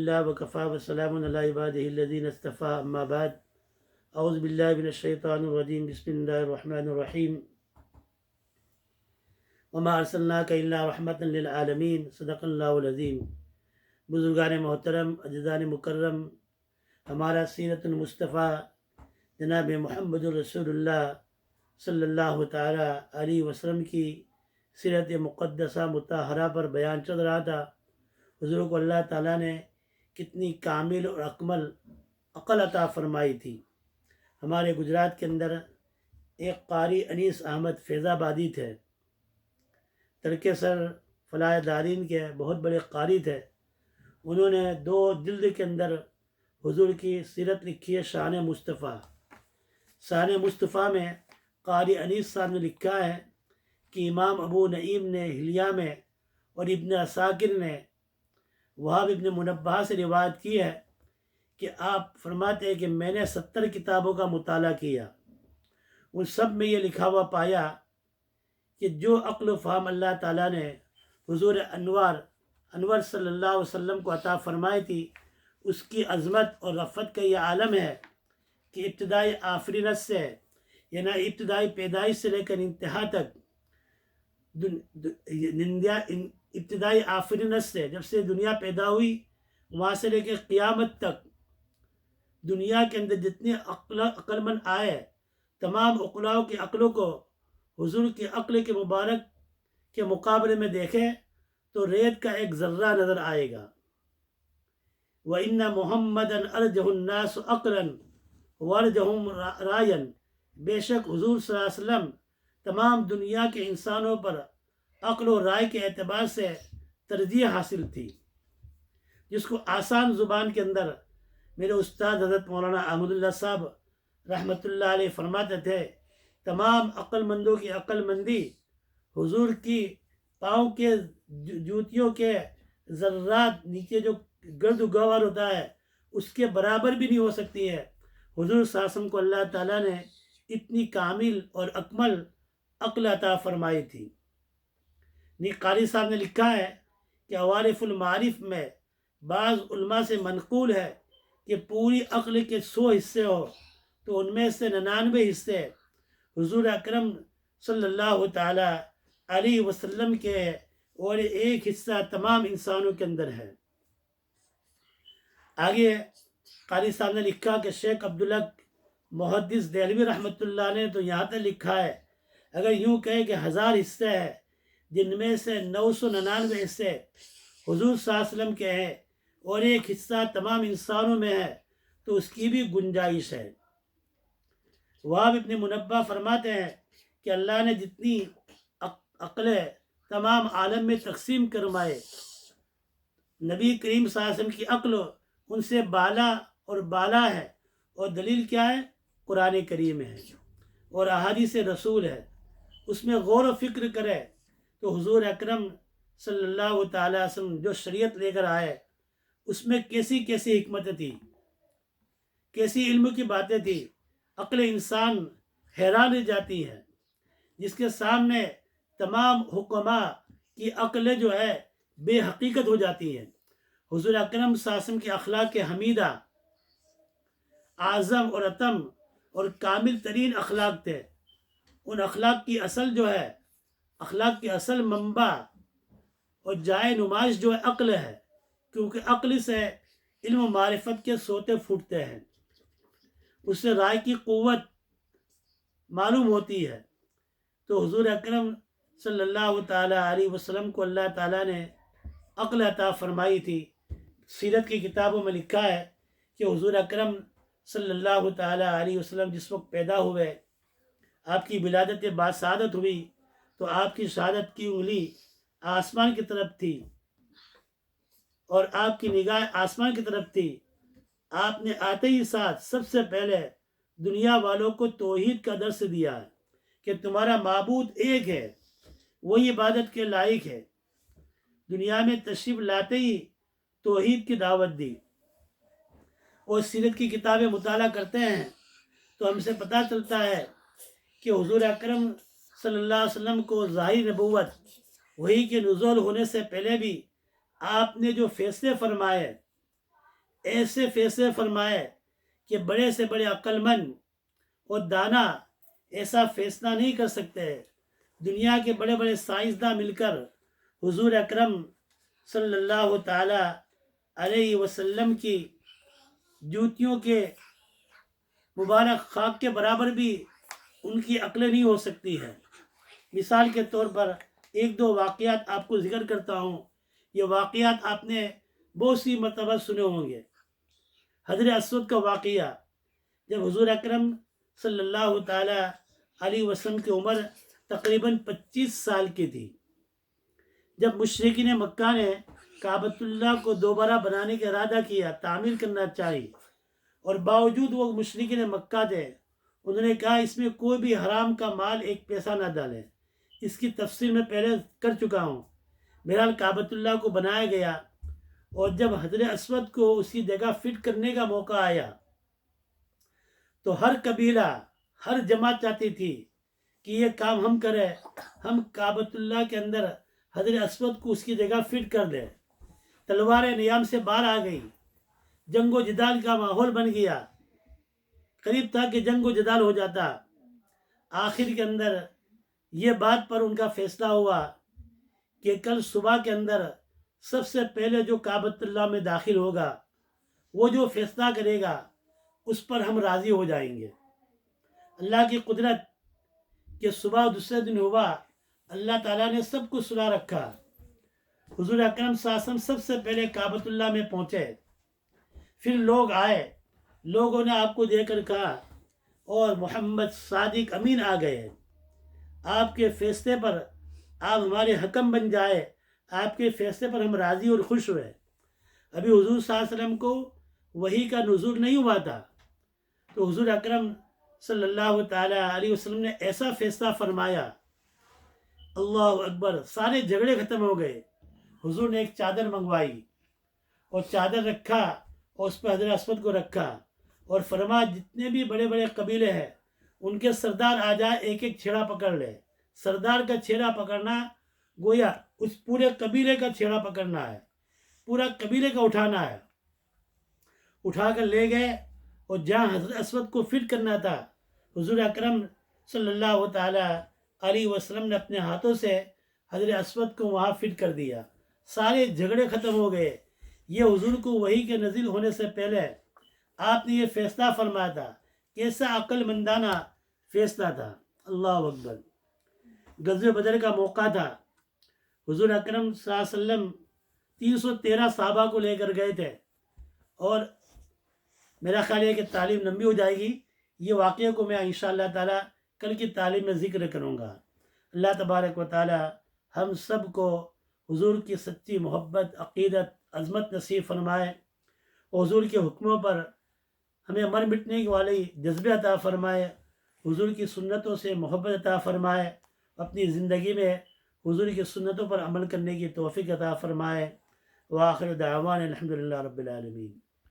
الحمدللہ وکفا وسلام علی عبادہ الذین اصطفیٰ اما بعد اعوذ باللہ من الشیطان الرجیم بسم اللہ الرحمن الرحیم وما ارسلناک الا رحمتا للعالمین صدق اللہ العظیم۔ بزرگان محترم، عزیزان مکرم، ہمارا سیرت المصطفیٰ جناب محمد الرسول اللہ صلی اللہ تعالی علیہ وسلم کی سیرت مقدسہ مطہرہ پر بیان چل رہا تھا۔ حضور کو اللہ تعالیٰ نے کتنی کامل اور اکمل عقل عطا فرمائی تھی۔ ہمارے گجرات کے اندر ایک قاری انیس احمد فیض آبادی تھے، ترک سر فلاح دارین کے بہت بڑے قاری تھے۔ انہوں نے 2 جلد کے اندر حضور کی سیرت لکھی ہے، شان مصطفیٰ۔ شان مصطفیٰ میں قاری انیس صاحب نے لکھا ہے کہ امام ابو نعیم نے حلیہ میں اور ابن عساکر نے وہاب ابن منبہ سے روایت کی ہے کہ آپ فرماتے ہیں کہ میں نے 70 کتابوں کا مطالعہ کیا، ان سب میں یہ لکھا ہوا پایا کہ جو عقل و فہم اللہ تعالیٰ نے حضور انور صلی اللہ علیہ وسلم کو عطا فرمائی تھی، اس کی عظمت اور رفعت کا یہ عالم ہے کہ ابتدائی آفرینت سے یعنی ابتدائی پیدائش سے لے کر انتہا تک، ابتدائی آفرینت سے جب سے دنیا پیدا ہوئی وہاں سے لے کے قیامت تک دنیا کے اندر جتنے عقل مند آئے، تمام عقلاؤں کی عقلوں کو حضور کی عقل کے مبارک کے مقابلے میں دیکھیں تو ریت کا ایک ذرہ نظر آئے گا۔ وَإِنَّ مُحَمَّدًا أَرْجَحُ النَّاسُ عَقْلًا وَأَرْجَحُهُمْ رَأْيًا، بے شک حضور صلی اللہ علیہ وسلم تمام دنیا کے انسانوں پر عقل و رائے کے اعتبار سے ترجیح حاصل تھی، جس کو آسان زبان کے اندر میرے استاد حضرت مولانا احمد اللہ صاحب رحمۃ اللہ علیہ فرماتے تھے، تمام عقل مندوں کی عقل مندی حضور کی پاؤں کے جوتیوں کے ذرات نیچے جو گرد و گوار ہوتا ہے اس کے برابر بھی نہیں ہو سکتی ہے۔ حضور صلی اللہ علیہ وسلم کو اللہ تعالیٰ نے اتنی کامل اور اکمل عقل عطا فرمائی تھی۔ قاری صاحب نے لکھا ہے کہ عوارف المعارف میں بعض علماء سے منقول ہے کہ پوری عقل کے 100 حصے ہو تو ان میں سے 99 حصے حضور اکرم صلی اللہ تعالی علیہ وسلم کے اور 1 حصہ تمام انسانوں کے اندر ہے۔ آگے قاری صاحب نے لکھا کہ شیخ عبدالحق محدث دہلوی رحمۃ اللہ نے تو یہاں تک لکھا ہے، اگر یوں کہے کہ 1000 حصے ہیں جن میں سے 999 حصے حضور صلی اللہ علیہ وسلم کے ہیں اور 1 حصہ تمام انسانوں میں ہے تو اس کی بھی گنجائش ہے۔ وہاب ابن منبہ فرماتے ہیں کہ اللہ نے جتنی عقلیں تمام عالم میں تقسیم کرمائے، نبی کریم صلی اللہ علیہ وسلم کی عقل ان سے بالا اور بالا ہے، اور دلیل کیا ہے؟ قرآن کریم ہے اور احادیث رسول ہے۔ اس میں غور و فکر کرے تو حضور اکرم صلی اللہ تعالی وسلم جو شریعت لے کر آئے اس میں کیسی کیسی حکمتیں تھی، کیسی علم کی باتیں تھی، عقل انسان حیران رہ جاتی ہے، جس کے سامنے تمام حکماء کی عقلیں جو ہے بے حقیقت ہو جاتی ہیں۔ حضور اکرم صلی اللہ علیہ وسلم کے اخلاق حمیدہ اعظم اور اتم اور کامل ترین اخلاق تھے۔ ان اخلاق کی اصل جو ہے، اخلاق کی اصل منبع اور جائے نمائش جو ہے عقل ہے، کیونکہ عقل سے علم و معرفت کے سوتے پھوٹتے ہیں، اس سے رائے کی قوت معلوم ہوتی ہے۔ تو حضور اکرم صلی اللہ تعالی علیہ وسلم کو اللہ تعالیٰ نے عقل عطا فرمائی تھی۔ سیرت کی کتابوں میں لکھا ہے کہ حضور اکرم صلی اللہ تعالی علیہ وسلم جس وقت پیدا ہوئے، آپ کی ولادت بعد شہادت ہوئی تو آپ کی شہادت کی انگلی آسمان کی طرف تھی اور آپ کی نگاہ آسمان کی طرف تھی۔ آپ نے آتے ہی ساتھ سب سے پہلے دنیا والوں کو توحید کا درس دیا ہے کہ تمہارا معبود ایک ہے، وہی عبادت کے لائق ہے۔ دنیا میں تشریف لاتے ہی توحید کی دعوت دی۔ اور سیرت کی کتابیں مطالعہ کرتے ہیں تو ہم سے پتہ چلتا ہے کہ حضور اکرم صلی اللہ علیہ وسلم کو ظاہری نبوت وحی کے نزول ہونے سے پہلے بھی آپ نے جو فیصلے فرمائے ایسے فیصلے فرمائے کہ بڑے سے بڑے عقل مند اور دانا ایسا فیصلہ نہیں کر سکتے۔ دنیا کے بڑے بڑے سائنسداں مل کر حضور اکرم صلی اللہ تعالی علیہ وسلم کی جوتیوں کے مبارک خاک کے برابر بھی ان کی عقلیں نہیں ہو سکتی ہے۔ مثال کے طور پر ایک دو واقعات آپ کو ذکر کرتا ہوں۔ یہ واقعات آپ نے بہت سی مرتبہ سنے ہوں گے۔ حجر اسود کا واقعہ، جب حضور اکرم صلی اللہ تعالی علیہ وسلم کی عمر تقریباً 25 سال کی تھی، جب مشرکین مکہ نے کعبۃ اللہ کو دوبارہ بنانے کا ارادہ کیا، تعمیر کرنا چاہی، اور باوجود وہ مشرکین مکہ تھے، انہوں نے کہا اس میں کوئی بھی حرام کا مال ایک پیسہ نہ ڈالیں۔ اس کی تفصیل میں پہلے کر چکا ہوں۔ بہرحال کعبۃ اللہ کو بنایا گیا، اور جب حجر اسود کو اسی جگہ فٹ کرنے کا موقع آیا تو ہر قبیلہ، ہر جماعت چاہتی تھی کہ یہ کام ہم کریں، ہم کعبۃ اللہ کے اندر حجر اسود کو اس کی جگہ فٹ کر دیں۔ تلواریں نیام سے باہر آ گئی، جنگ و جدال کا ماحول بن گیا، قریب تھا کہ جنگ و جدال ہو جاتا۔ آخر کے اندر یہ بات پر ان کا فیصلہ ہوا کہ کل صبح کے اندر سب سے پہلے جو کعبۃ اللہ میں داخل ہوگا، وہ جو فیصلہ کرے گا اس پر ہم راضی ہو جائیں گے۔ اللہ کی قدرت کہ صبح دوسرے دن ہوا، اللہ تعالیٰ نے سب کو سنا رکھا۔ حضور اکرم صلی اللہ علیہ وسلم سب سے پہلے کعبۃ اللہ میں پہنچے، پھر لوگ آئے، لوگوں نے آپ کو دیکھ کر کہا اور محمد صادق امین آ گئے، آپ کے فیصلے پر آپ ہمارے حکم بن جائے، آپ کے فیصلے پر ہم راضی اور خوش ہوئے۔ ابھی حضور صلی اللہ علیہ وسلم کو وحی کا نزول نہیں ہوا تھا، تو حضور اکرم صلی اللہ تعالی علیہ وسلم نے ایسا فیصلہ فرمایا، اللہ اکبر، سارے جھگڑے ختم ہو گئے۔ حضور نے ایک چادر منگوائی اور چادر رکھا اور اس پہ حجر اسود کو رکھا، اور فرمایا جتنے بھی بڑے بڑے قبیلے ہیں ان کے سردار آ جائے، ایک ایک چھیڑا پکڑ لے۔ سردار کا چھیڑا پکڑنا گویا اس پورے قبیلے کا چھیڑا پکڑنا ہے، پورا قبیلے کا اٹھانا ہے۔ اٹھا کر لے گئے، اور جہاں حجر اسود کو فٹ کرنا تھا، حضور اکرم صلی اللہ تعالی علیہ وسلم نے اپنے ہاتھوں سے حجر اسود کو وہاں فٹ کر دیا۔ سارے جھگڑے ختم ہو گئے۔ یہ حضور کو وحی کے نازل ہونے سے پہلے آپ نے یہ فیصلہ فرمایا تھا، کیسا عقل مندانہ فیصلہ تھا۔ اللہ اکبر۔ غزوہ بدر کا موقع تھا، حضور اکرم صلی اللہ علیہ وسلم 313 صحابہ کو لے کر گئے تھے، اور میرا خیال ہے کہ تعلیم لمبی ہو جائے گی، یہ واقعے کو میں انشاءاللہ تعالی کل کی تعلیم میں ذکر کروں گا۔ اللہ تبارک و تعالی ہم سب کو حضور کی سچی محبت، عقیدت، عظمت نصیب فرمائے، اور حضور کے حکموں پر ہمیں مر مٹنے والے جذبے عطا فرمائے، حضور کی سنتوں سے محبت عطا فرمائے، اپنی زندگی میں حضور کی سنتوں پر عمل کرنے کی توفیق عطا فرمائے۔ وآخر دعوان الحمدللہ رب العالمین۔